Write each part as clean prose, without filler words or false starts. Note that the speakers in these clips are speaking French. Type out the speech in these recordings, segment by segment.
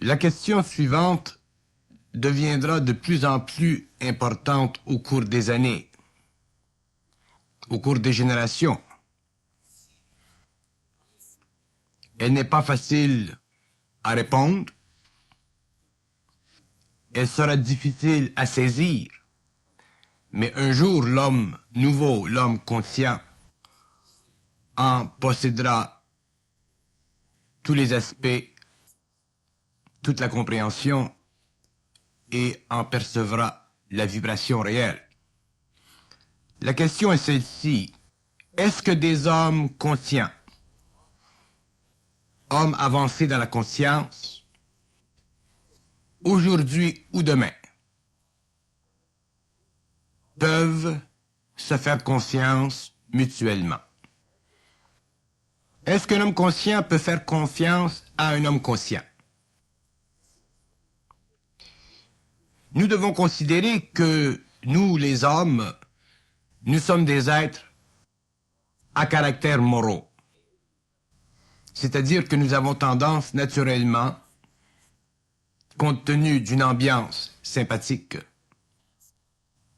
La question suivante deviendra de plus en plus importante au cours des années, au cours des générations. Elle n'est pas facile à répondre, elle sera difficile à saisir, mais un jour l'homme nouveau, l'homme conscient, en possédera tous les aspects, toute la compréhension et en percevra la vibration réelle. La question est celle-ci. Est-ce que des hommes conscients, hommes avancés dans la conscience, aujourd'hui ou demain, peuvent se faire confiance mutuellement? Est-ce qu'un homme conscient peut faire confiance à un homme conscient? Nous devons considérer que nous, les hommes, nous sommes des êtres à caractère moraux. C'est-à-dire que nous avons tendance naturellement, compte tenu d'une ambiance sympathique,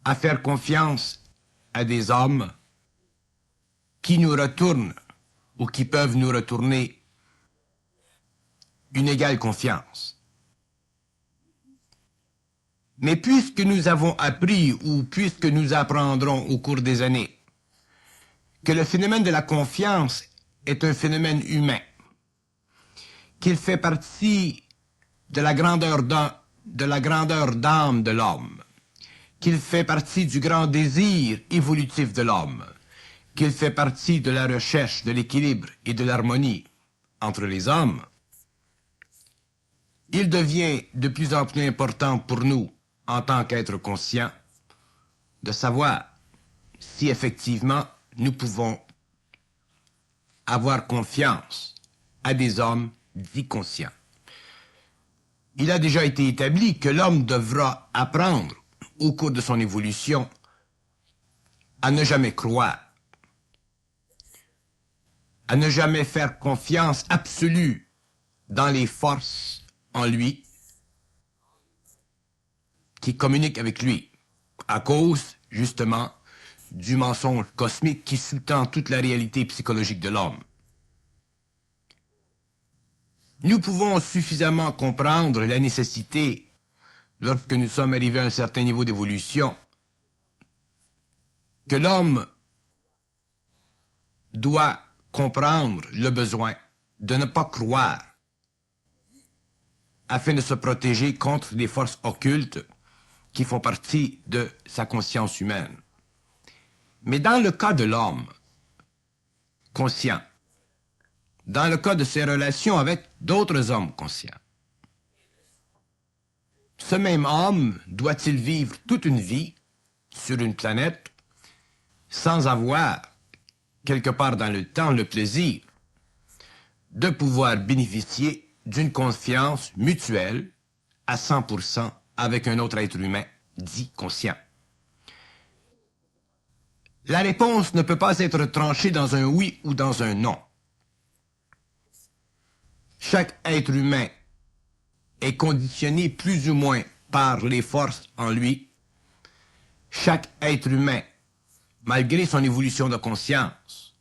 à faire confiance à des hommes qui nous retournent ou qui peuvent nous retourner une égale confiance. Mais puisque nous avons appris ou puisque nous apprendrons au cours des années que le phénomène de la confiance est un phénomène humain, qu'il fait partie de la grandeur d'âme de l'homme, qu'il fait partie du grand désir évolutif de l'homme, qu'il fait partie de la recherche de l'équilibre et de l'harmonie entre les hommes, il devient de plus en plus important pour nous, en tant qu'êtres conscients, de savoir si effectivement nous pouvons avoir confiance à des hommes dits conscients. Il a déjà été établi que l'homme devra apprendre, au cours de son évolution, à ne jamais croire, à ne jamais faire confiance absolue dans les forces en lui qui communiquent avec lui, à cause, justement, du mensonge cosmique qui sous-tend toute la réalité psychologique de l'homme. Nous pouvons suffisamment comprendre la nécessité, lorsque nous sommes arrivés à un certain niveau d'évolution, que l'homme doit comprendre le besoin de ne pas croire afin de se protéger contre des forces occultes qui font partie de sa conscience humaine. Mais dans le cas de l'homme conscient, dans le cas de ses relations avec d'autres hommes conscients, ce même homme doit-il vivre toute une vie sur une planète sans avoir, quelque part dans le temps, le plaisir de pouvoir bénéficier d'une confiance mutuelle à 100% avec un autre être humain dit conscient? La réponse ne peut pas être tranchée dans un oui ou dans un non. Chaque être humain est conditionné plus ou moins par les forces en lui. Chaque être humain, malgré son évolution de conscience,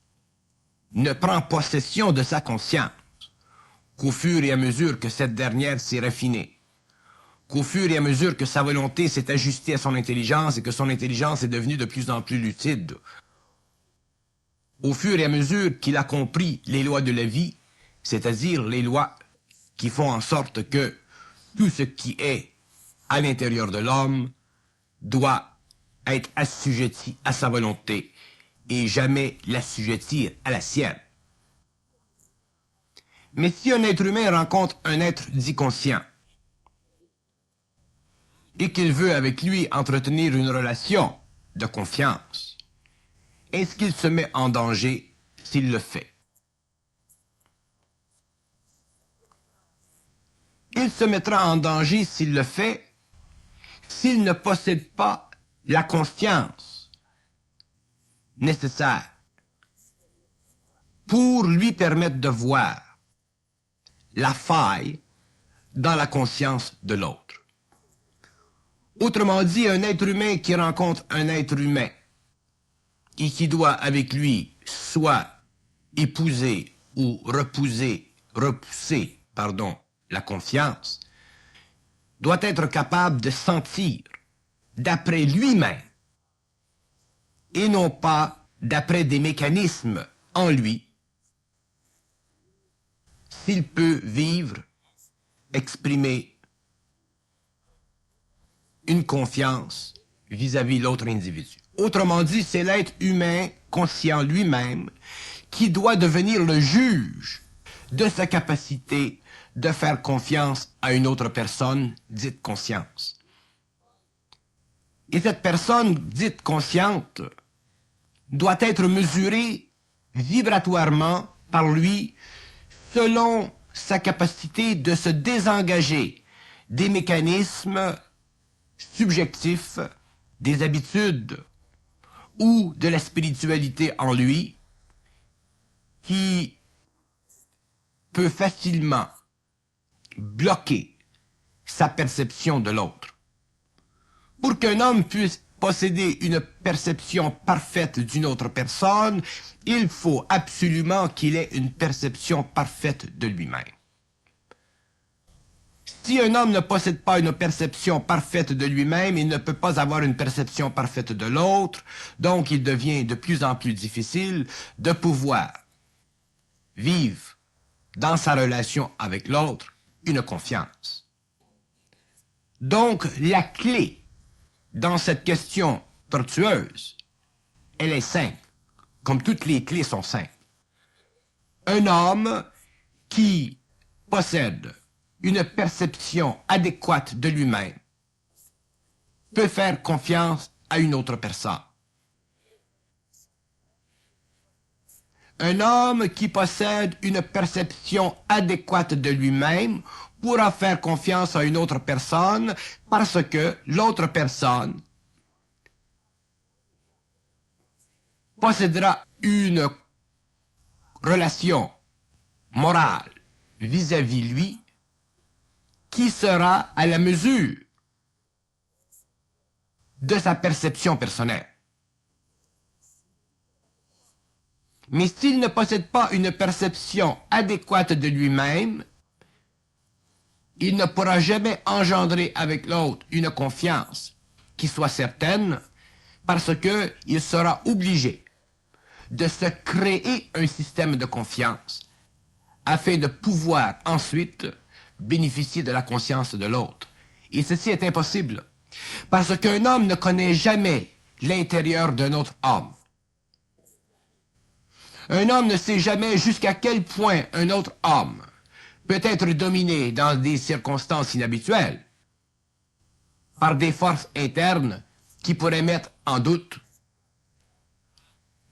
ne prend possession de sa conscience qu'au fur et à mesure que cette dernière s'est raffinée, qu'au fur et à mesure que sa volonté s'est ajustée à son intelligence et que son intelligence est devenue de plus en plus lucide, au fur et à mesure qu'il a compris les lois de la vie, c'est-à-dire les lois qui font en sorte que tout ce qui est à l'intérieur de l'homme doit être assujetti à sa volonté et jamais l'assujettir à la sienne. Mais si un être humain rencontre un être dit conscient et qu'il veut avec lui entretenir une relation de confiance, est-ce qu'il se met en danger s'il le fait? Il se mettra en danger s'il le fait, s'il ne possède pas la conscience nécessaire pour lui permettre de voir la faille dans la conscience de l'autre. Autrement dit, un être humain qui rencontre un être humain et qui doit avec lui soit épouser ou repousser, la confiance, doit être capable de sentir d'après lui-même et non pas d'après des mécanismes en lui, s'il peut vivre, exprimer une confiance vis-à-vis de l'autre individu. Autrement dit, c'est l'être humain conscient lui-même qui doit devenir le juge de sa capacité de faire confiance à une autre personne dite conscience. Et cette personne dite consciente doit être mesurée vibratoirement par lui selon sa capacité de se désengager des mécanismes subjectifs, des habitudes ou de la spiritualité en lui qui peut facilement bloquer sa perception de l'autre. Pour qu'un homme puisse posséder une perception parfaite d'une autre personne, il faut absolument qu'il ait une perception parfaite de lui-même. Si un homme ne possède pas une perception parfaite de lui-même, il ne peut pas avoir une perception parfaite de l'autre, donc il devient de plus en plus difficile de pouvoir vivre dans sa relation avec l'autre une confiance. Donc la clé dans cette question tortueuse, elle est simple, comme toutes les clés sont simples. Un homme qui possède une perception adéquate de lui-même peut faire confiance à une autre personne. Un homme qui possède une perception adéquate de lui-même pourra faire confiance à une autre personne parce que l'autre personne possédera une relation morale vis-à-vis lui qui sera à la mesure de sa perception personnelle. Mais s'il ne possède pas une perception adéquate de lui-même, il ne pourra jamais engendrer avec l'autre une confiance qui soit certaine parce qu'il sera obligé de se créer un système de confiance afin de pouvoir ensuite bénéficier de la conscience de l'autre. Et ceci est impossible, parce qu'un homme ne connaît jamais l'intérieur d'un autre homme. Un homme ne sait jamais jusqu'à quel point un autre homme peut être dominé dans des circonstances inhabituelles par des forces internes qui pourraient mettre en doute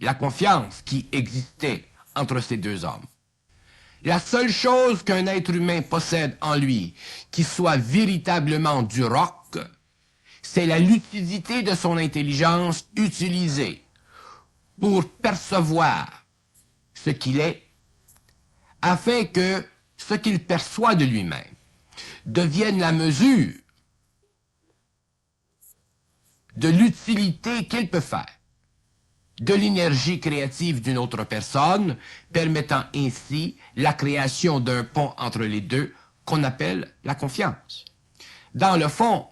la confiance qui existait entre ces deux hommes. La seule chose qu'un être humain possède en lui qui soit véritablement du roc, c'est la lucidité de son intelligence utilisée pour percevoir ce qu'il est, afin que ce qu'il perçoit de lui-même devienne la mesure de l'utilité qu'il peut faire de l'énergie créative d'une autre personne, permettant ainsi la création d'un pont entre les deux qu'on appelle la confiance. Dans le fond,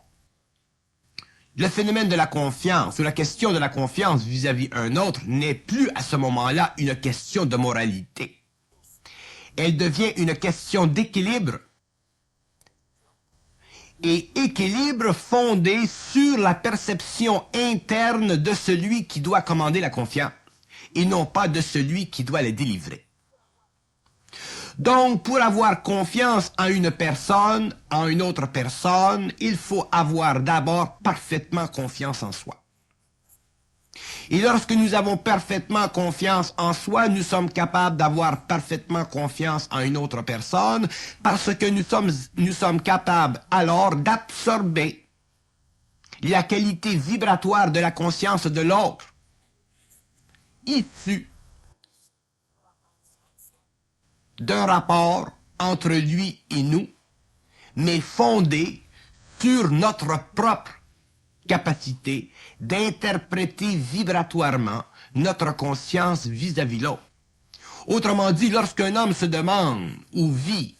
le phénomène de la confiance ou la question de la confiance vis-à-vis un autre n'est plus à ce moment-là une question de moralité. Elle devient une question d'équilibre. Et équilibre fondé sur la perception interne de celui qui doit commander la confiance et non pas de celui qui doit la délivrer. Donc, pour avoir confiance en une personne, en une autre personne, il faut avoir d'abord parfaitement confiance en soi. Et lorsque nous avons parfaitement confiance en soi, nous sommes capables d'avoir parfaitement confiance en une autre personne parce que nous sommes capables alors d'absorber la qualité vibratoire de la conscience de l'autre issue d'un rapport entre lui et nous, mais fondée sur notre propre capacité d'interpréter vibratoirement notre conscience vis-à-vis l'autre. Autrement dit, lorsqu'un homme se demande ou vit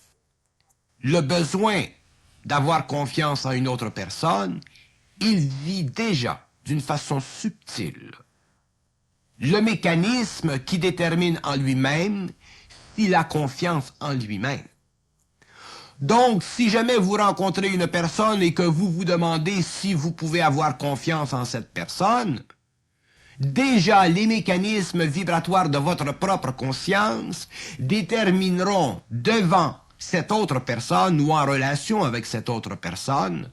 le besoin d'avoir confiance en une autre personne, il vit déjà d'une façon subtile le mécanisme qui détermine en lui-même s'il a confiance en lui-même. Donc, si jamais vous rencontrez une personne et que vous vous demandez si vous pouvez avoir confiance en cette personne, déjà les mécanismes vibratoires de votre propre conscience détermineront devant cette autre personne ou en relation avec cette autre personne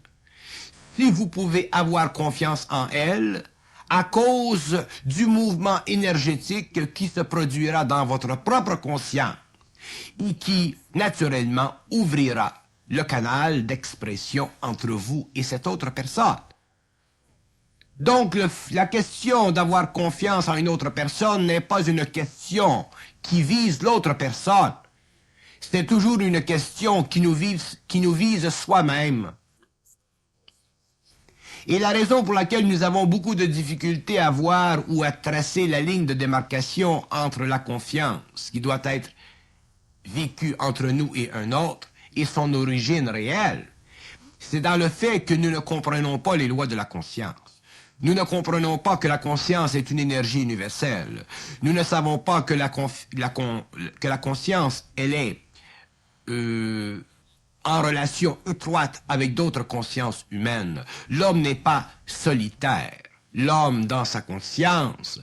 si vous pouvez avoir confiance en elle à cause du mouvement énergétique qui se produira dans votre propre conscience et qui, naturellement, ouvrira le canal d'expression entre vous et cette autre personne. Donc, la question d'avoir confiance en une autre personne n'est pas une question qui vise l'autre personne. C'est toujours une question qui nous vise soi-même. Et la raison pour laquelle nous avons beaucoup de difficultés à voir ou à tracer la ligne de démarcation entre la confiance qui doit être vécue entre nous et un autre et son origine réelle, c'est dans le fait que nous ne comprenons pas les lois de la conscience. Nous ne comprenons pas que la conscience est une énergie universelle. Nous ne savons pas que la conscience, elle est en relation étroite avec d'autres consciences humaines. L'homme n'est pas solitaire. L'homme, dans sa conscience,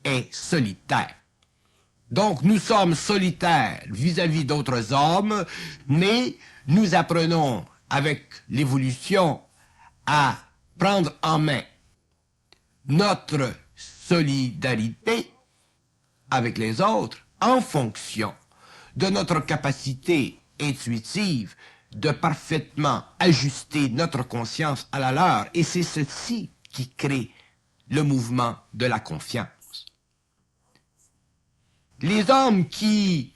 est solitaire. Donc, nous sommes solitaires vis-à-vis d'autres hommes, mais nous apprenons, avec l'évolution, à prendre en main notre solidarité avec les autres en fonction de notre capacité intuitive de parfaitement ajuster notre conscience à la leur. Et c'est ceci qui crée le mouvement de la confiance. Les hommes qui,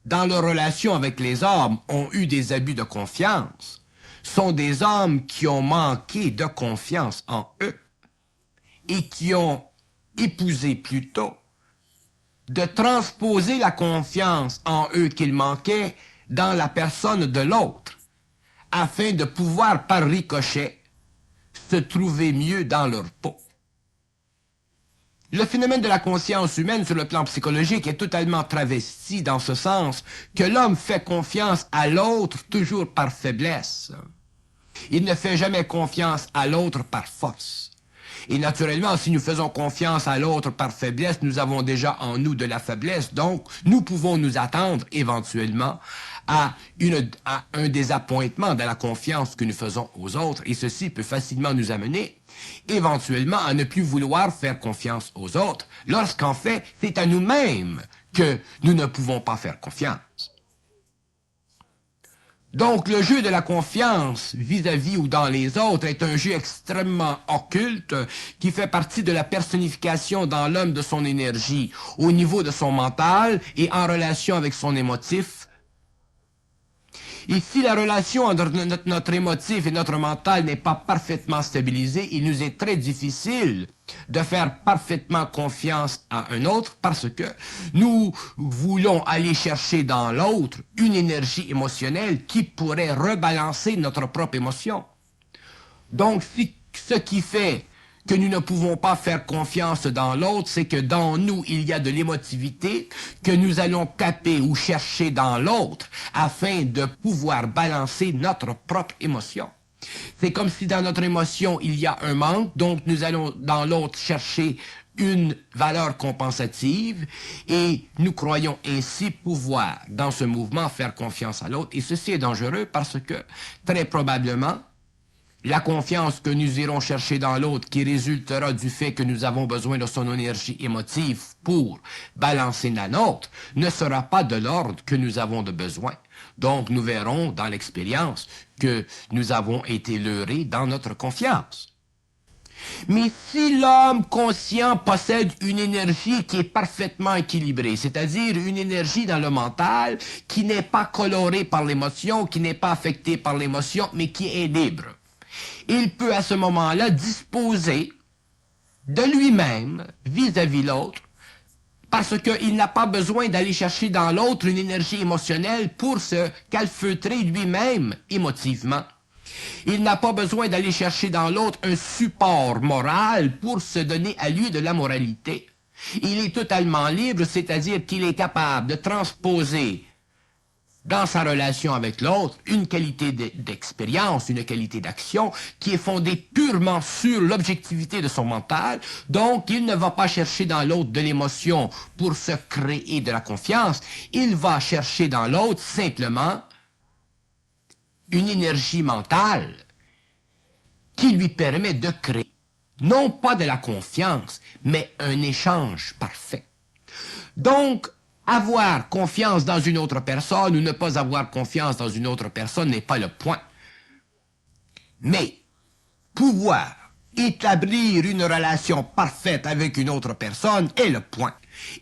dans leur relation avec les hommes, ont eu des abus de confiance, sont des hommes qui ont manqué de confiance en eux et qui ont épousé plutôt de transposer la confiance en eux qu'ils manquaient dans la personne de l'autre, afin de pouvoir, par ricochet, se trouver mieux dans leur peau. Le phénomène de la conscience humaine sur le plan psychologique est totalement travesti dans ce sens que l'homme fait confiance à l'autre toujours par faiblesse. Il ne fait jamais confiance à l'autre par force. Et naturellement, si nous faisons confiance à l'autre par faiblesse, nous avons déjà en nous de la faiblesse, donc nous pouvons nous attendre éventuellement à un désappointement dans la confiance que nous faisons aux autres, et ceci peut facilement nous amener éventuellement à ne plus vouloir faire confiance aux autres, lorsqu'en fait, c'est à nous-mêmes que nous ne pouvons pas faire confiance. Donc, le jeu de la confiance vis-à-vis ou dans les autres est un jeu extrêmement occulte qui fait partie de la personnification dans l'homme de son énergie, au niveau de son mental et en relation avec son émotif. Et si la relation entre notre émotif et notre mental n'est pas parfaitement stabilisée, il nous est très difficile de faire parfaitement confiance à un autre parce que nous voulons aller chercher dans l'autre une énergie émotionnelle qui pourrait rebalancer notre propre émotion. Donc, ce qui fait que nous ne pouvons pas faire confiance dans l'autre, c'est que dans nous, il y a de l'émotivité que nous allons taper ou chercher dans l'autre afin de pouvoir balancer notre propre émotion. C'est comme si dans notre émotion, il y a un manque, donc nous allons dans l'autre chercher une valeur compensative et nous croyons ainsi pouvoir, dans ce mouvement, faire confiance à l'autre. Et ceci est dangereux parce que, très probablement, la confiance que nous irons chercher dans l'autre qui résultera du fait que nous avons besoin de son énergie émotive pour balancer la nôtre ne sera pas de l'ordre que nous avons de besoin. Donc nous verrons dans l'expérience que nous avons été leurrés dans notre confiance. Mais si l'homme conscient possède une énergie qui est parfaitement équilibrée, c'est-à-dire une énergie dans le mental qui n'est pas colorée par l'émotion, qui n'est pas affectée par l'émotion, mais qui est libre, il peut à ce moment-là disposer de lui-même vis-à-vis l'autre, parce qu'il n'a pas besoin d'aller chercher dans l'autre une énergie émotionnelle pour se calfeutrer lui-même émotivement. Il n'a pas besoin d'aller chercher dans l'autre un support moral pour se donner à lui de la moralité. Il est totalement libre, c'est-à-dire qu'il est capable de transposer dans sa relation avec l'autre une qualité d'expérience, une qualité d'action qui est fondée purement sur l'objectivité de son mental. Donc, il ne va pas chercher dans l'autre de l'émotion pour se créer de la confiance. Il va chercher dans l'autre simplement une énergie mentale qui lui permet de créer, non pas de la confiance, mais un échange parfait. Donc, avoir confiance dans une autre personne ou ne pas avoir confiance dans une autre personne n'est pas le point. Mais pouvoir établir une relation parfaite avec une autre personne est le point.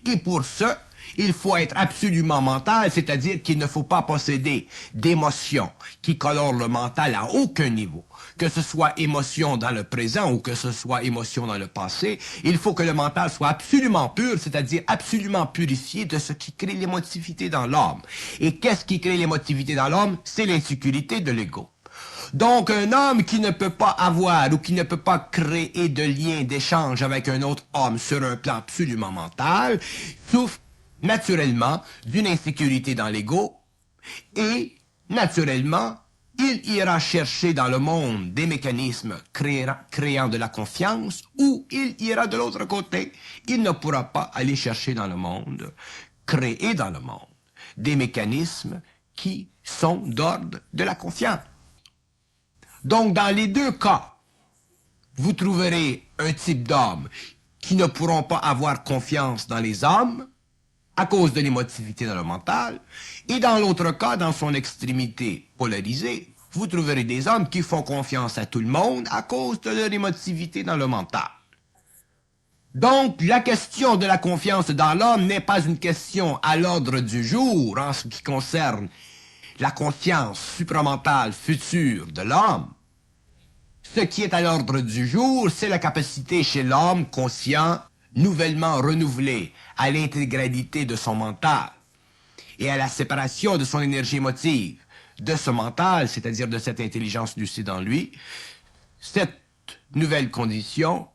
Et pour ça, il faut être absolument mental, c'est-à-dire qu'il ne faut pas posséder d'émotions qui colorent le mental à aucun niveau. Que ce soit émotion dans le présent ou que ce soit émotion dans le passé, il faut que le mental soit absolument pur, c'est-à-dire absolument purifié de ce qui crée l'émotivité dans l'homme. Et qu'est-ce qui crée l'émotivité dans l'homme? C'est l'insécurité de l'ego. Donc, un homme qui ne peut pas avoir ou qui ne peut pas créer de lien, d'échange avec un autre homme sur un plan absolument mental, souffre naturellement d'une insécurité dans l'ego et, naturellement, il ira chercher dans le monde des mécanismes créant de la confiance ou il ira de l'autre côté. Il ne pourra pas aller chercher dans le monde, créer dans le monde, des mécanismes qui sont d'ordre de la confiance. Donc, dans les deux cas, vous trouverez un type d'hommes qui ne pourront pas avoir confiance dans les hommes à cause de l'émotivité dans le mental, et dans l'autre cas, dans son extrémité polarisée, vous trouverez des hommes qui font confiance à tout le monde à cause de leur émotivité dans le mental. Donc, la question de la confiance dans l'homme n'est pas une question à l'ordre du jour en ce qui concerne la conscience supramentale future de l'homme. Ce qui est à l'ordre du jour, c'est la capacité chez l'homme conscient, nouvellement renouvelé à l'intégralité de son mental et à la séparation de son énergie émotive de ce mental, c'est-à-dire de cette intelligence lucide en lui. Cette nouvelle condition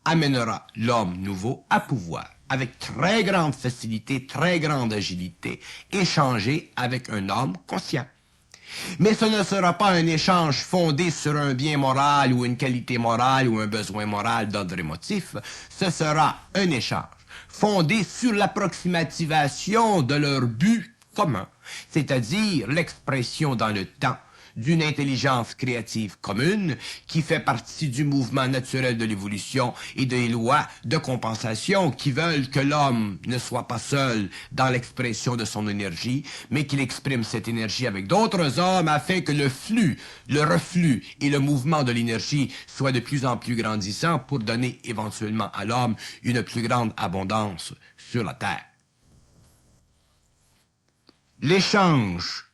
amènera l'homme nouveau à pouvoir, avec très grande facilité, très grande agilité, échanger avec un homme conscient. Mais ce ne sera pas un échange fondé sur un bien moral ou une qualité morale ou un besoin moral d'ordre émotif. Ce sera un échange fondé sur l'approximativation de leur but commun, c'est-à-dire l'expression dans le temps d'une intelligence créative commune qui fait partie du mouvement naturel de l'évolution et des lois de compensation qui veulent que l'homme ne soit pas seul dans l'expression de son énergie, mais qu'il exprime cette énergie avec d'autres hommes afin que le flux, le reflux et le mouvement de l'énergie soient de plus en plus grandissants pour donner éventuellement à l'homme une plus grande abondance sur la terre. L'échange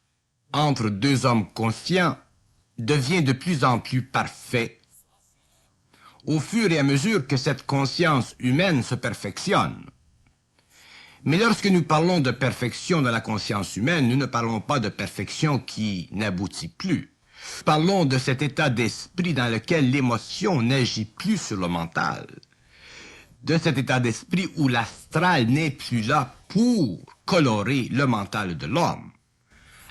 entre deux hommes conscients devient de plus en plus parfait au fur et à mesure que cette conscience humaine se perfectionne. Mais lorsque nous parlons de perfection de la conscience humaine, nous ne parlons pas de perfection qui n'aboutit plus. Parlons de cet état d'esprit dans lequel l'émotion n'agit plus sur le mental, de cet état d'esprit où l'astral n'est plus là pour colorer le mental de l'homme.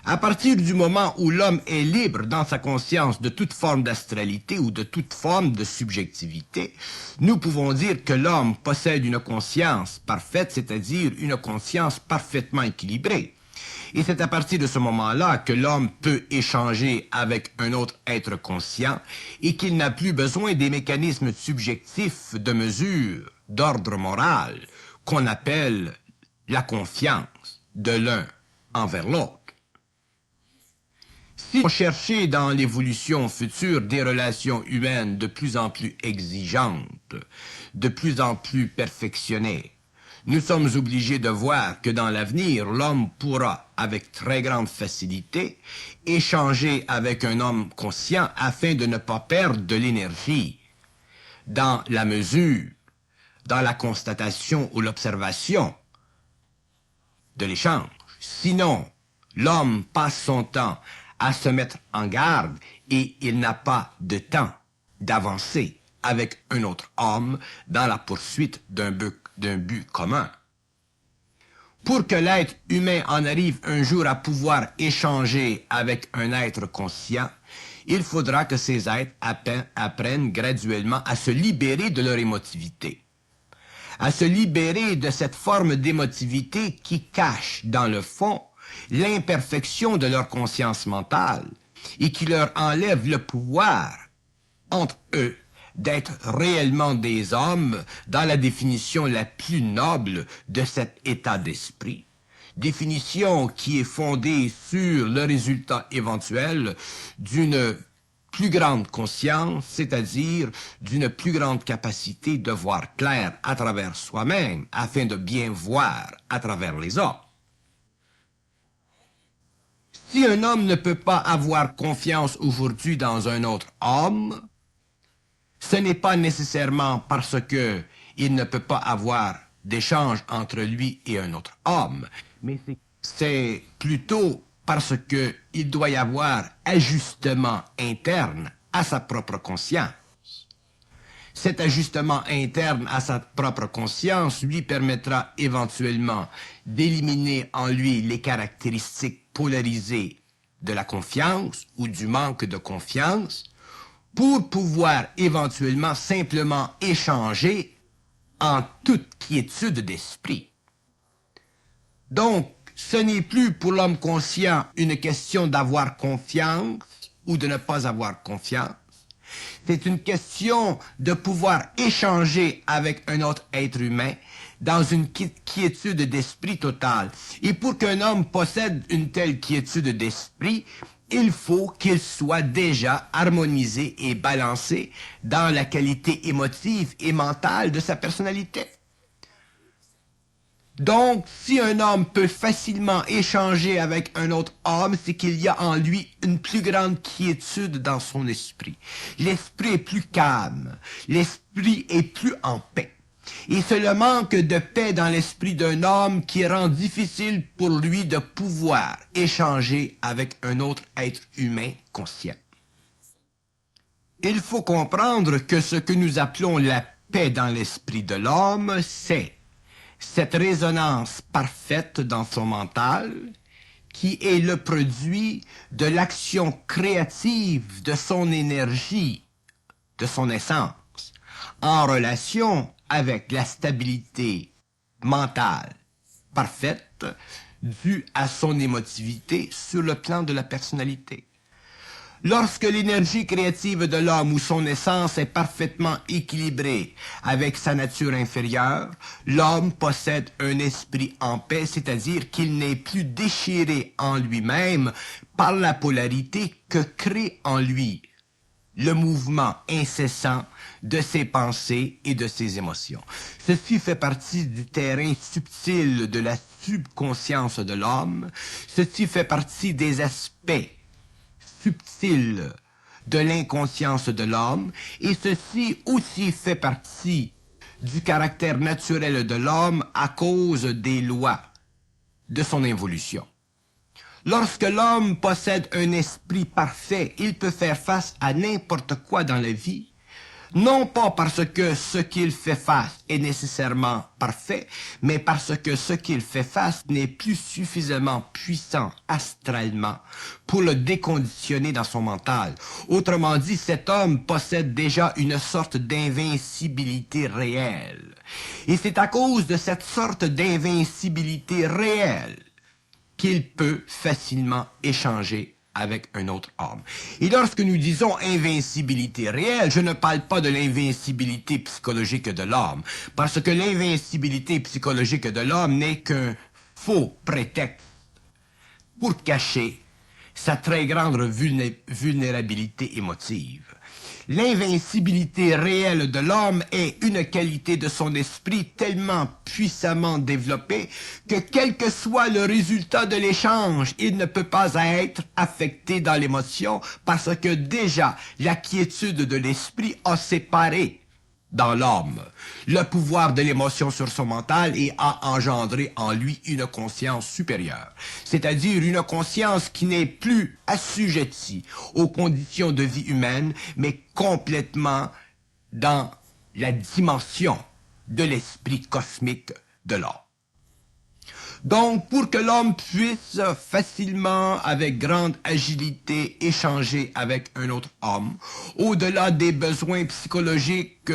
À partir du moment où l'homme est libre dans sa conscience de toute forme d'astralité ou de toute forme de subjectivité, nous pouvons dire que l'homme possède une conscience parfaite, c'est-à-dire une conscience parfaitement équilibrée. Et c'est à partir de ce moment-là que l'homme peut échanger avec un autre être conscient et qu'il n'a plus besoin des mécanismes subjectifs de mesure d'ordre moral qu'on appelle la confiance de l'un envers l'autre. Si on cherchait dans l'évolution future des relations humaines de plus en plus exigeantes, de plus en plus perfectionnées, nous sommes obligés de voir que dans l'avenir, l'homme pourra, avec très grande facilité, échanger avec un homme conscient afin de ne pas perdre de l'énergie dans la mesure, dans la constatation ou l'observation de l'échange. Sinon, l'homme passe son temps à se mettre en garde et il n'a pas de temps d'avancer avec un autre homme dans la poursuite d'un but commun. Pour que l'être humain en arrive un jour à pouvoir échanger avec un être conscient, il faudra que ces êtres apprennent graduellement à se libérer de leur émotivité, à se libérer de cette forme d'émotivité qui cache, dans le fond, l'imperfection de leur conscience mentale et qui leur enlève le pouvoir entre eux d'être réellement des hommes dans la définition la plus noble de cet état d'esprit. Définition qui est fondée sur le résultat éventuel d'une plus grande conscience, c'est-à-dire d'une plus grande capacité de voir clair à travers soi-même afin de bien voir à travers les autres. Si un homme ne peut pas avoir confiance aujourd'hui dans un autre homme, ce n'est pas nécessairement parce que il ne peut pas avoir d'échange entre lui et un autre homme, mais c'est plutôt parce que il doit y avoir ajustement interne à sa propre conscience. Cet ajustement interne à sa propre conscience lui permettra éventuellement d'éliminer en lui les caractéristiques polarisées de la confiance ou du manque de confiance, pour pouvoir éventuellement simplement échanger en toute quiétude d'esprit. Donc, ce n'est plus pour l'homme conscient une question d'avoir confiance ou de ne pas avoir confiance. C'est une question de pouvoir échanger avec un autre être humain dans une quiétude d'esprit totale. Et pour qu'un homme possède une telle quiétude d'esprit, il faut qu'il soit déjà harmonisé et balancé dans la qualité émotive et mentale de sa personnalité. Donc, si un homme peut facilement échanger avec un autre homme, c'est qu'il y a en lui une plus grande quiétude dans son esprit. L'esprit est plus calme, l'esprit est plus en paix. Et c'est le manque de paix dans l'esprit d'un homme qui rend difficile pour lui de pouvoir échanger avec un autre être humain conscient. Il faut comprendre que ce que nous appelons la paix dans l'esprit de l'homme, c'est cette résonance parfaite dans son mental qui est le produit de l'action créative de son énergie, de son essence, en relation avec la stabilité mentale parfaite due à son émotivité sur le plan de la personnalité. Lorsque l'énergie créative de l'homme ou son essence est parfaitement équilibrée avec sa nature inférieure, l'homme possède un esprit en paix, c'est-à-dire qu'il n'est plus déchiré en lui-même par la polarité que crée en lui le mouvement incessant de ses pensées et de ses émotions. Ceci fait partie du terrain subtil de la subconscience de l'homme. Ceci fait partie des aspects subtils de l'inconscience de l'homme, et ceci aussi fait partie du caractère naturel de l'homme à cause des lois de son évolution. Lorsque l'homme possède un esprit parfait, il peut faire face à n'importe quoi dans la vie, non pas parce que ce qu'il fait face est nécessairement parfait, mais parce que ce qu'il fait face n'est plus suffisamment puissant astralement pour le déconditionner dans son mental. Autrement dit, cet homme possède déjà une sorte d'invincibilité réelle. Et c'est à cause de cette sorte d'invincibilité réelle qu'il peut facilement échanger avec un autre homme. Et lorsque nous disons invincibilité réelle, je ne parle pas de l'invincibilité psychologique de l'homme, parce que l'invincibilité psychologique de l'homme n'est qu'un faux prétexte pour cacher sa très grande vulnérabilité émotive. L'invincibilité réelle de l'homme est une qualité de son esprit tellement puissamment développée que quel que soit le résultat de l'échange, il ne peut pas être affecté dans l'émotion parce que déjà la quiétude de l'esprit a séparé dans l'homme le pouvoir de l'émotion sur son mental et a engendré en lui une conscience supérieure, c'est-à-dire une conscience qui n'est plus assujettie aux conditions de vie humaine, mais complètement dans la dimension de l'esprit cosmique de l'homme. Donc, pour que l'homme puisse facilement, avec grande agilité, échanger avec un autre homme, au-delà des besoins psychologiques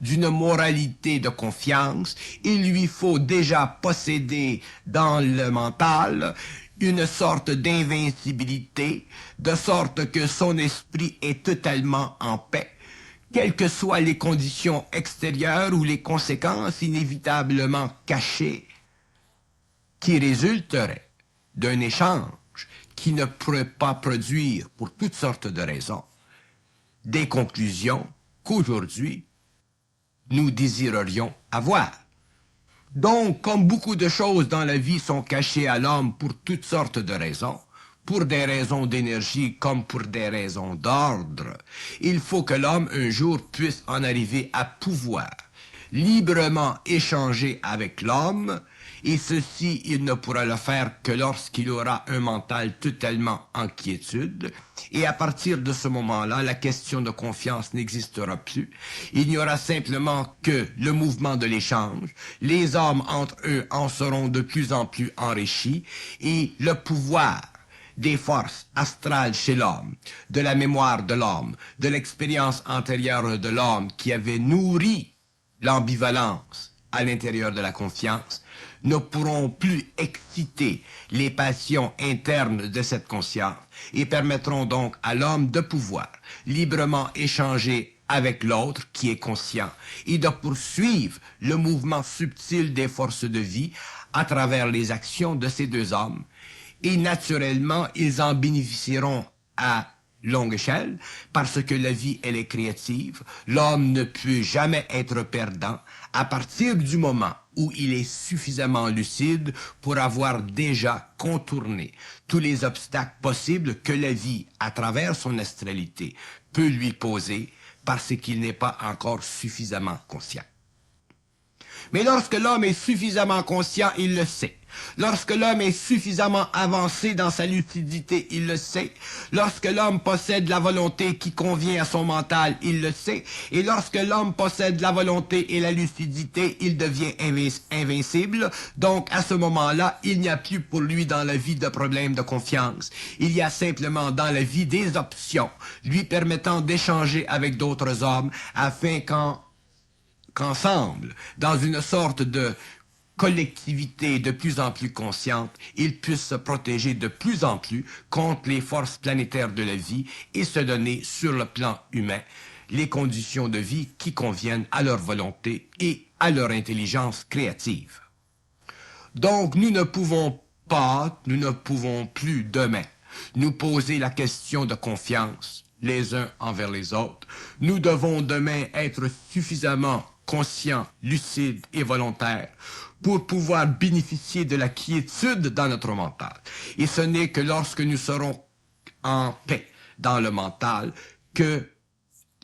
d'une moralité de confiance, il lui faut déjà posséder dans le mental une sorte d'invincibilité, de sorte que son esprit est totalement en paix, quelles que soient les conditions extérieures ou les conséquences inévitablement cachées qui résulterait d'un échange qui ne pourrait pas produire, pour toutes sortes de raisons, des conclusions qu'aujourd'hui nous désirerions avoir. Donc, comme beaucoup de choses dans la vie sont cachées à l'homme pour toutes sortes de raisons, pour des raisons d'énergie comme pour des raisons d'ordre, il faut que l'homme un jour puisse en arriver à pouvoir librement échanger avec l'homme, et ceci, il ne pourra le faire que lorsqu'il aura un mental totalement en quiétude. Et à partir de ce moment-là, la question de confiance n'existera plus. Il n'y aura simplement que le mouvement de l'échange. Les hommes entre eux en seront de plus en plus enrichis et le pouvoir des forces astrales chez l'homme, de la mémoire de l'homme, de l'expérience antérieure de l'homme qui avait nourri l'ambivalence à l'intérieur de la confiance, ne pourront plus exciter les passions internes de cette conscience et permettront donc à l'homme de pouvoir librement échanger avec l'autre qui est conscient et de poursuivre le mouvement subtil des forces de vie à travers les actions de ces deux hommes. Et naturellement, ils en bénéficieront à longue échelle, parce que la vie, elle est créative. L'homme ne peut jamais être perdant à partir du moment où il est suffisamment lucide pour avoir déjà contourné tous les obstacles possibles que la vie, à travers son astralité, peut lui poser parce qu'il n'est pas encore suffisamment conscient. Mais lorsque l'homme est suffisamment conscient, il le sait. Lorsque l'homme est suffisamment avancé dans sa lucidité, il le sait. Lorsque l'homme possède la volonté qui convient à son mental, il le sait. Et lorsque l'homme possède la volonté et la lucidité, il devient invincible. Donc, à ce moment-là, il n'y a plus pour lui dans la vie de problème de confiance. Il y a simplement dans la vie des options, lui permettant d'échanger avec d'autres hommes afin qu'ensemble, dans une sorte de collectivité de plus en plus consciente, ils puissent se protéger de plus en plus contre les forces planétaires de la vie et se donner sur le plan humain les conditions de vie qui conviennent à leur volonté et à leur intelligence créative. Donc nous ne pouvons plus demain nous poser la question de confiance les uns envers les autres. Nous devons demain être suffisamment conscients, lucides et volontaires pour pouvoir bénéficier de la quiétude dans notre mental. Et ce n'est que lorsque nous serons en paix dans le mental que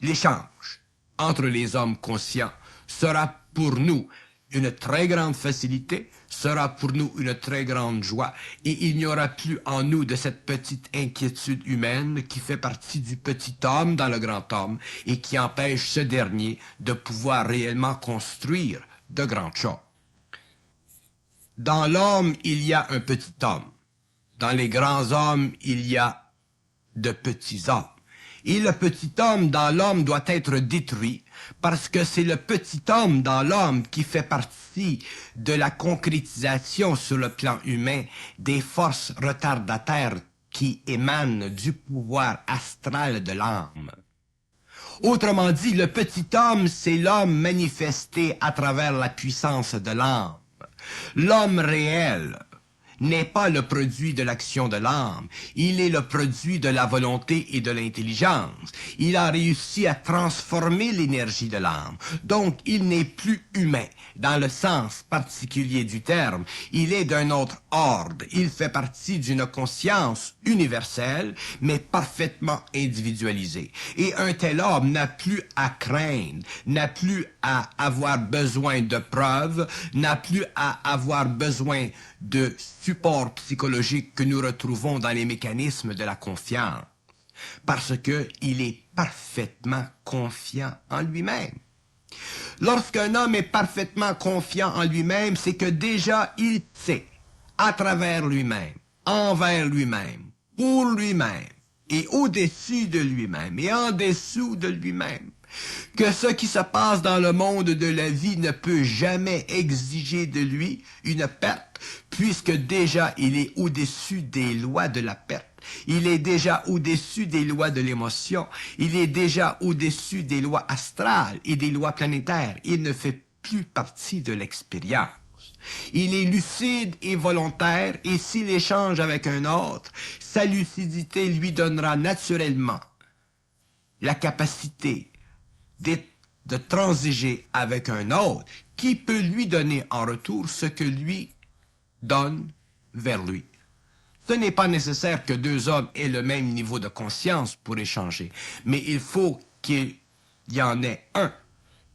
l'échange entre les hommes conscients sera pour nous une très grande facilité, sera pour nous une très grande joie, et il n'y aura plus en nous de cette petite inquiétude humaine qui fait partie du petit homme dans le grand homme et qui empêche ce dernier de pouvoir réellement construire de grandes choses. Dans l'homme, il y a un petit homme. Dans les grands hommes, il y a de petits hommes. Et le petit homme dans l'homme doit être détruit parce que c'est le petit homme dans l'homme qui fait partie de la concrétisation sur le plan humain des forces retardataires qui émanent du pouvoir astral de l'âme. Autrement dit, le petit homme, c'est l'homme manifesté à travers la puissance de l'âme. L'homme réel, n'est pas le produit de l'action de l'âme, il est le produit de la volonté et de l'intelligence. Il a réussi à transformer l'énergie de l'âme. Donc, il n'est plus humain, dans le sens particulier du terme. Il est d'un autre ordre. Il fait partie d'une conscience universelle, mais parfaitement individualisée. Et un tel homme n'a plus à craindre, n'a plus à avoir besoin de preuves, n'a plus à avoir besoin de support psychologique que nous retrouvons dans les mécanismes de la confiance. Parce que il est parfaitement confiant en lui-même. Lorsqu'un homme est parfaitement confiant en lui-même, c'est que déjà il sait, à travers lui-même, envers lui-même, pour lui-même, et au-dessus de lui-même, et en dessous de lui-même, que ce qui se passe dans le monde de la vie ne peut jamais exiger de lui une perte, puisque déjà il est au-dessus des lois de la perte. Il est déjà au-dessus des lois de l'émotion. Il est déjà au-dessus des lois astrales et des lois planétaires. Il ne fait plus partie de l'expérience. Il est lucide et volontaire, et s'il échange avec un autre, sa lucidité lui donnera naturellement la capacité de transiger avec un autre qui peut lui donner en retour ce que lui donne vers lui. Ce n'est pas nécessaire que deux hommes aient le même niveau de conscience pour échanger, mais il faut qu'il y en ait un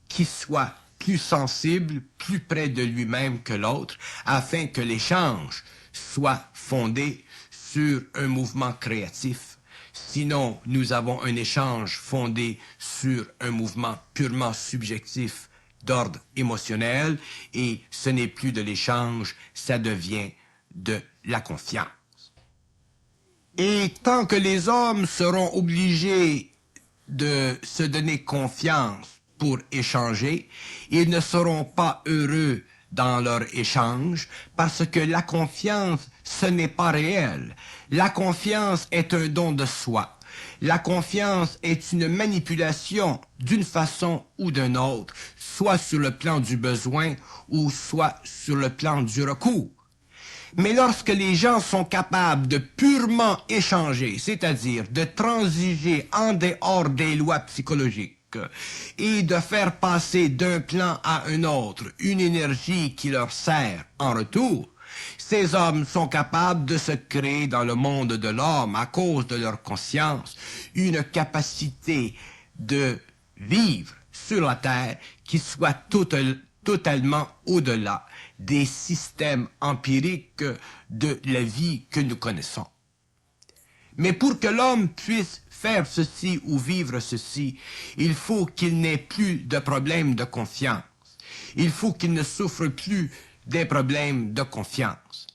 qui soit plus sensible, plus près de lui-même que l'autre, afin que l'échange soit fondé sur un mouvement créatif. Sinon, nous avons un échange fondé sur un mouvement purement subjectif d'ordre émotionnel, et ce n'est plus de l'échange, ça devient de la confiance. Et tant que les hommes seront obligés de se donner confiance pour échanger, ils ne seront pas heureux dans leur échange, parce que la confiance, ce n'est pas réel. La confiance est un don de soi. La confiance est une manipulation d'une façon ou d'une autre, soit sur le plan du besoin ou soit sur le plan du recours. Mais lorsque les gens sont capables de purement échanger, c'est-à-dire de transiger en dehors des lois psychologiques et de faire passer d'un plan à un autre une énergie qui leur sert en retour, ces hommes sont capables de se créer dans le monde de l'homme, à cause de leur conscience, une capacité de vivre sur la terre qui soit totalement au-delà des systèmes empiriques de la vie que nous connaissons. Mais pour que l'homme puisse faire ceci ou vivre ceci, il faut qu'il n'ait plus de problèmes de confiance. Il faut qu'il ne souffre plus des problèmes de confiance.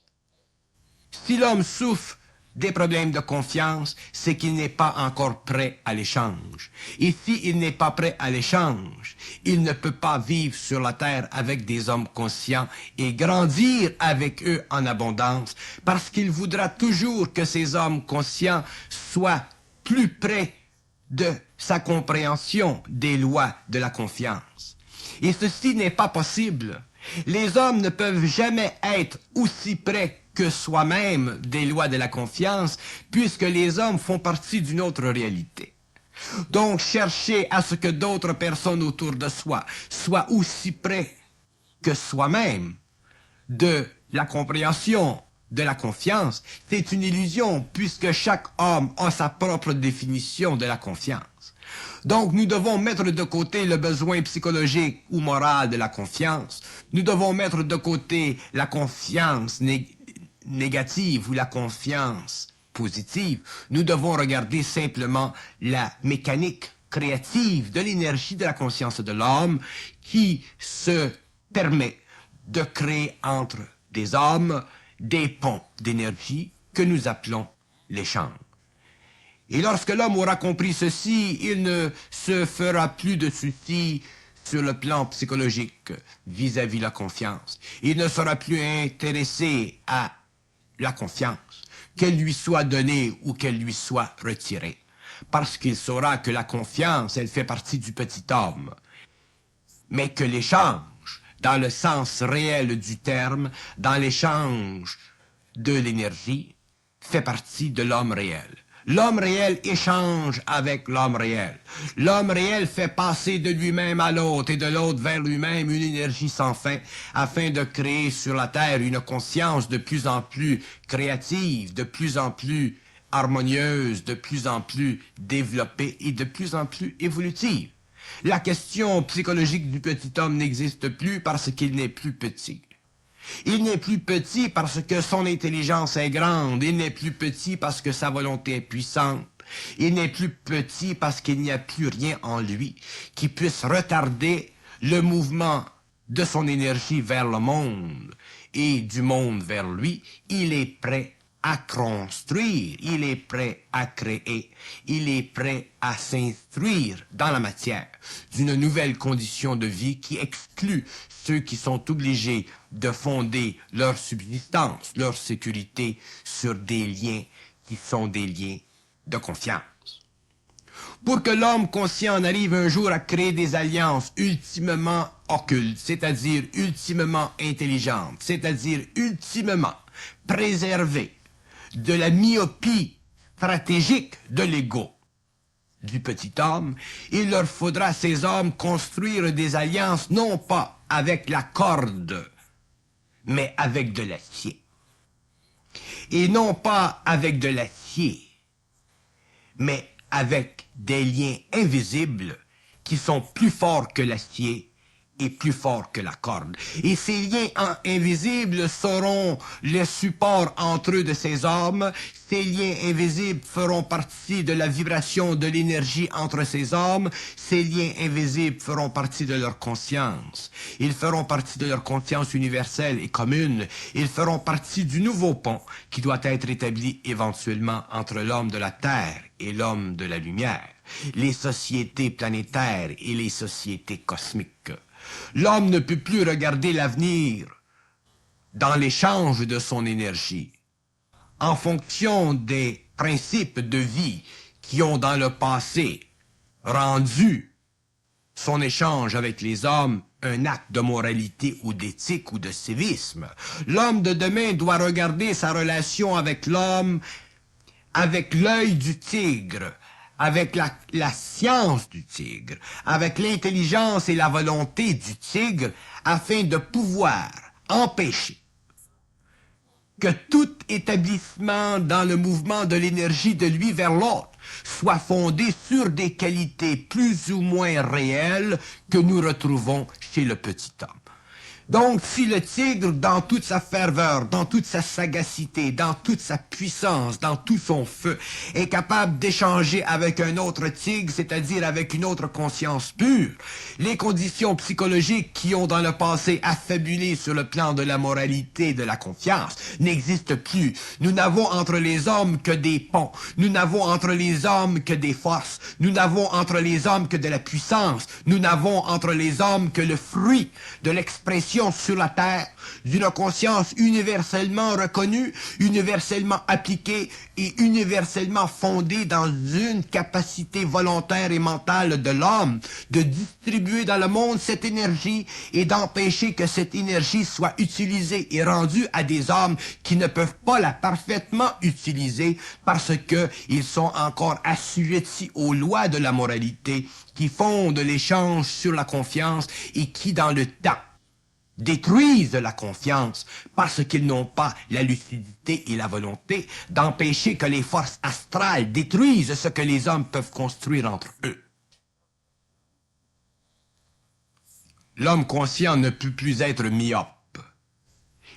Si l'homme souffre des problèmes de confiance, c'est qu'il n'est pas encore prêt à l'échange. Et s'il n'est pas prêt à l'échange, il ne peut pas vivre sur la terre avec des hommes conscients et grandir avec eux en abondance, parce qu'il voudra toujours que ces hommes conscients soient plus près de sa compréhension des lois de la confiance. Et ceci n'est pas possible. Les hommes ne peuvent jamais être aussi près que soi-même des lois de la confiance, puisque les hommes font partie d'une autre réalité. Donc, chercher à ce que d'autres personnes autour de soi soient aussi près que soi-même de la compréhension de la confiance, c'est une illusion, puisque chaque homme a sa propre définition de la confiance. Donc, nous devons mettre de côté le besoin psychologique ou moral de la confiance. Nous devons mettre de côté la confiance négative ou la confiance positive. Nous devons regarder simplement la mécanique créative de l'énergie de la conscience de l'homme qui se permet de créer entre des hommes des ponts d'énergie que nous appelons l'échange. Et lorsque l'homme aura compris ceci, il ne se fera plus de soucis sur le plan psychologique vis-à-vis de la confiance. Il ne sera plus intéressé à la confiance, qu'elle lui soit donnée ou qu'elle lui soit retirée. Parce qu'il saura que la confiance, elle fait partie du petit homme. Mais que l'échange, dans le sens réel du terme, dans l'échange de l'énergie fait partie de l'homme réel. L'homme réel échange avec l'homme réel. L'homme réel fait passer de lui-même à l'autre et de l'autre vers lui-même une énergie sans fin afin de créer sur la Terre une conscience de plus en plus créative, de plus en plus harmonieuse, de plus en plus développée et de plus en plus évolutive. La question psychologique du petit homme n'existe plus parce qu'il n'est plus petit. Il n'est plus petit parce que son intelligence est grande. Il n'est plus petit parce que sa volonté est puissante. Il n'est plus petit parce qu'il n'y a plus rien en lui qui puisse retarder le mouvement de son énergie vers le monde et du monde vers lui. Il est prêt à construire, il est prêt à créer, il est prêt à s'instruire dans la matière d'une nouvelle condition de vie qui exclut ceux qui sont obligés de fonder leur subsistance, leur sécurité sur des liens qui sont des liens de confiance. Pour que l'homme conscient en arrive un jour à créer des alliances ultimement occultes, c'est-à-dire ultimement intelligentes, c'est-à-dire ultimement préservées de la myopie stratégique de l'ego du petit homme, il leur faudra à ces hommes construire des alliances non pas avec la corde, mais avec de l'acier. Et non pas avec de l'acier, mais avec des liens invisibles qui sont plus forts que l'acier et plus forts que la corde. Et ces liens invisibles seront les supports entre eux de ces hommes. Ces liens invisibles feront partie de la vibration de l'énergie entre ces hommes. Ces liens invisibles feront partie de leur conscience. Ils feront partie de leur conscience universelle et commune. Ils feront partie du nouveau pont qui doit être établi éventuellement entre l'homme de la Terre et l'homme de la lumière, les sociétés planétaires et les sociétés cosmiques. L'homme ne peut plus regarder l'avenir dans l'échange de son énergie, en fonction des principes de vie qui ont dans le passé rendu son échange avec les hommes un acte de moralité ou d'éthique ou de civisme. L'homme de demain doit regarder sa relation avec l'homme avec l'œil du tigre, avec la science du tigre, avec l'intelligence et la volonté du tigre, afin de pouvoir empêcher que tout établissement dans le mouvement de l'énergie de lui vers l'autre soit fondé sur des qualités plus ou moins réelles que nous retrouvons chez le petit homme. Donc, si le tigre, dans toute sa ferveur, dans toute sa sagacité, dans toute sa puissance, dans tout son feu, est capable d'échanger avec un autre tigre, c'est-à-dire avec une autre conscience pure, les conditions psychologiques qui ont dans le passé affabulé sur le plan de la moralité et de la confiance n'existent plus. Nous n'avons entre les hommes que des ponts. Nous n'avons entre les hommes que des forces. Nous n'avons entre les hommes que de la puissance. Nous n'avons entre les hommes que le fruit de l'expression sur la terre d'une conscience universellement reconnue, universellement appliquée et universellement fondée dans une capacité volontaire et mentale de l'homme de distribuer dans le monde cette énergie et d'empêcher que cette énergie soit utilisée et rendue à des hommes qui ne peuvent pas la parfaitement utiliser parce que ils sont encore assujettis aux lois de la moralité qui fondent l'échange sur la confiance et qui dans le temps détruisent la confiance parce qu'ils n'ont pas la lucidité et la volonté d'empêcher que les forces astrales détruisent ce que les hommes peuvent construire entre eux. L'homme conscient ne peut plus être myope.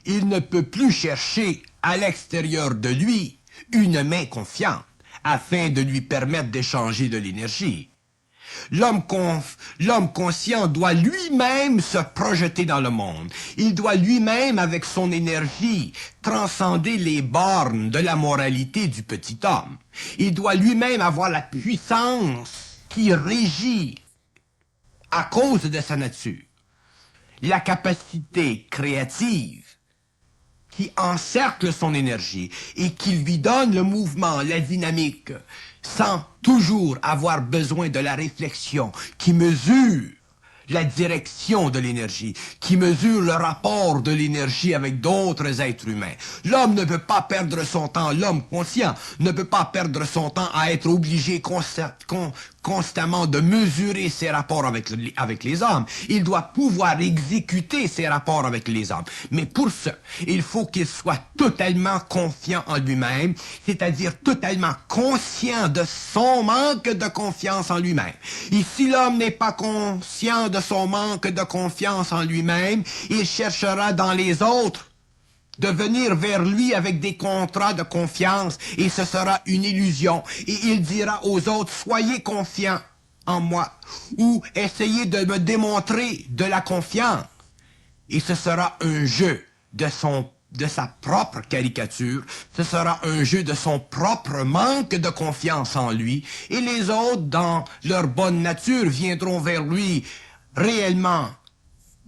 Il ne peut plus chercher à l'extérieur de lui une main confiante afin de lui permettre d'échanger de l'énergie. L'homme conscient doit lui-même se projeter dans le monde. Il doit lui-même, avec son énergie, transcender les bornes de la moralité du petit homme. Il doit lui-même avoir la puissance qui régit, à cause de sa nature, la capacité créative qui encercle son énergie et qui lui donne le mouvement, la dynamique, sans toujours avoir besoin de la réflexion qui mesure la direction de l'énergie, qui mesure le rapport de l'énergie avec d'autres êtres humains. L'homme ne peut pas perdre son temps, l'homme conscient ne peut pas perdre son temps à être obligé constamment de mesurer ses rapports avec les hommes. Il doit pouvoir exécuter ses rapports avec les hommes. Mais pour ce, il faut qu'il soit totalement confiant en lui-même, c'est-à-dire totalement conscient de son manque de confiance en lui-même. Et si l'homme n'est pas conscient de son manque de confiance en lui-même, il cherchera dans les autres de venir vers lui avec des contrats de confiance, et ce sera une illusion. Et il dira aux autres, soyez confiants en moi, ou essayez de me démontrer de la confiance. Et ce sera un jeu de sa propre caricature, ce sera un jeu de son propre manque de confiance en lui, et les autres, dans leur bonne nature, viendront vers lui réellement,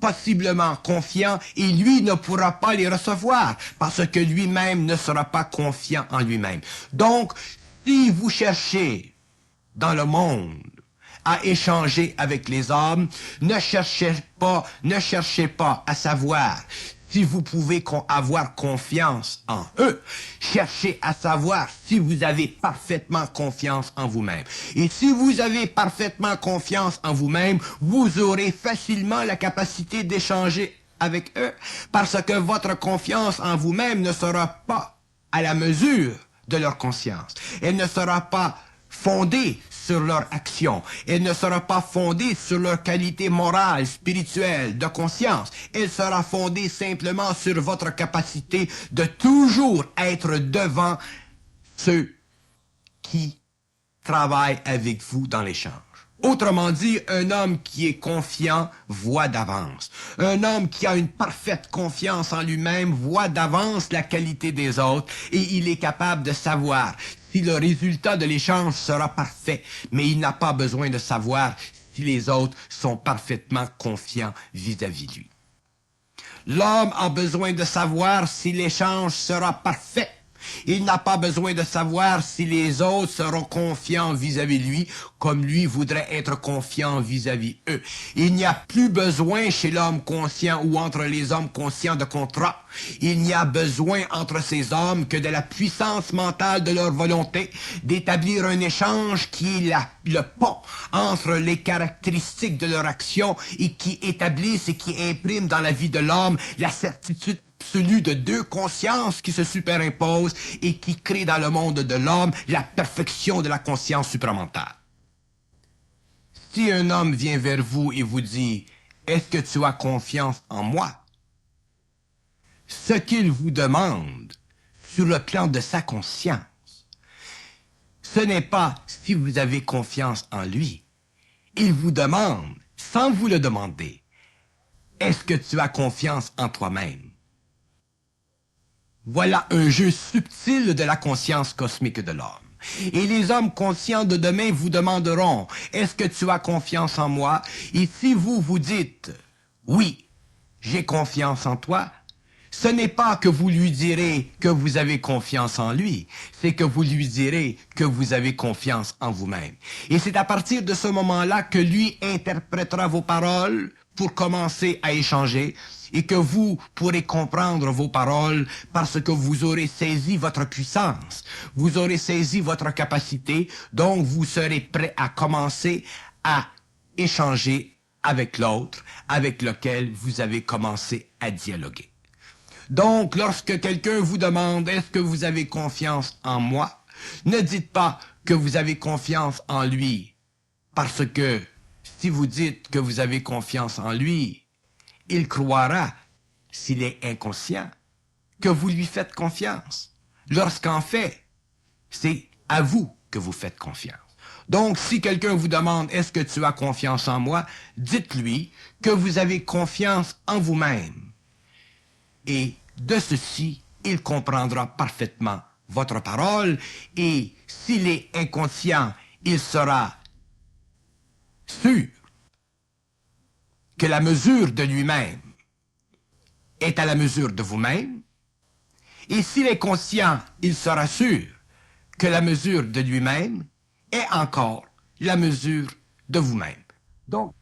possiblement confiant, et lui ne pourra pas les recevoir, parce que lui-même ne sera pas confiant en lui-même. Donc, si vous cherchez dans le monde à échanger avec les hommes, ne cherchez pas à savoir si vous pouvez avoir confiance en eux. Cherchez à savoir si vous avez parfaitement confiance en vous-même. Et si vous avez parfaitement confiance en vous-même, vous aurez facilement la capacité d'échanger avec eux, parce que votre confiance en vous-même ne sera pas à la mesure de leur conscience. Elle ne sera pas fondée sur leur action. Elle ne sera pas fondée sur leur qualité morale, spirituelle, de conscience. Elle sera fondée simplement sur votre capacité de toujours être devant ceux qui travaillent avec vous dans l'échange. Autrement dit, un homme qui est confiant voit d'avance. Un homme qui a une parfaite confiance en lui-même voit d'avance la qualité des autres, et il est capable de savoir si le résultat de l'échange sera parfait, mais il n'a pas besoin de savoir si les autres sont parfaitement confiants vis-à-vis de lui. L'homme a besoin de savoir si l'échange sera parfait. Il n'a pas besoin de savoir si les autres seront confiants vis-à-vis de lui, comme lui voudrait être confiant vis-à-vis eux. Il n'y a plus besoin chez l'homme conscient ou entre les hommes conscients de contrat. Il n'y a besoin entre ces hommes que de la puissance mentale de leur volonté, d'établir un échange qui est le pont entre les caractéristiques de leur action et qui établissent et qui impriment dans la vie de l'homme la certitude absolue de deux consciences qui se superimposent et qui créent dans le monde de l'homme la perfection de la conscience supramentale. Si un homme vient vers vous et vous dit « Est-ce que tu as confiance en moi ?» Ce qu'il vous demande sur le plan de sa conscience, ce n'est pas si vous avez confiance en lui. Il vous demande, sans vous le demander, « Est-ce que tu as confiance en toi-même » Voilà un jeu subtil de la conscience cosmique de l'homme. Et les hommes conscients de demain vous demanderont, est-ce que tu as confiance en moi? Et si vous vous dites, oui, j'ai confiance en toi, ce n'est pas que vous lui direz que vous avez confiance en lui, c'est que vous lui direz que vous avez confiance en vous-même. Et c'est à partir de ce moment-là que lui interprétera vos paroles pour commencer à échanger, et que vous pourrez comprendre vos paroles parce que vous aurez saisi votre puissance, vous aurez saisi votre capacité, donc vous serez prêt à commencer à échanger avec l'autre, avec lequel vous avez commencé à dialoguer. Donc, lorsque quelqu'un vous demande « Est-ce que vous avez confiance en moi ?» ne dites pas que vous avez confiance en lui, parce que si vous dites que vous avez confiance en lui, il croira, s'il est inconscient, que vous lui faites confiance, lorsqu'en fait, c'est à vous que vous faites confiance. Donc, si quelqu'un vous demande « Est-ce que tu as confiance en moi ?» dites-lui que vous avez confiance en vous-même. Et de ceci, il comprendra parfaitement votre parole, et s'il est inconscient, il sera sûr que la mesure de lui-même est à la mesure de vous-même, et s'il est conscient, il sera sûr que la mesure de lui-même est encore la mesure de vous-même. Donc,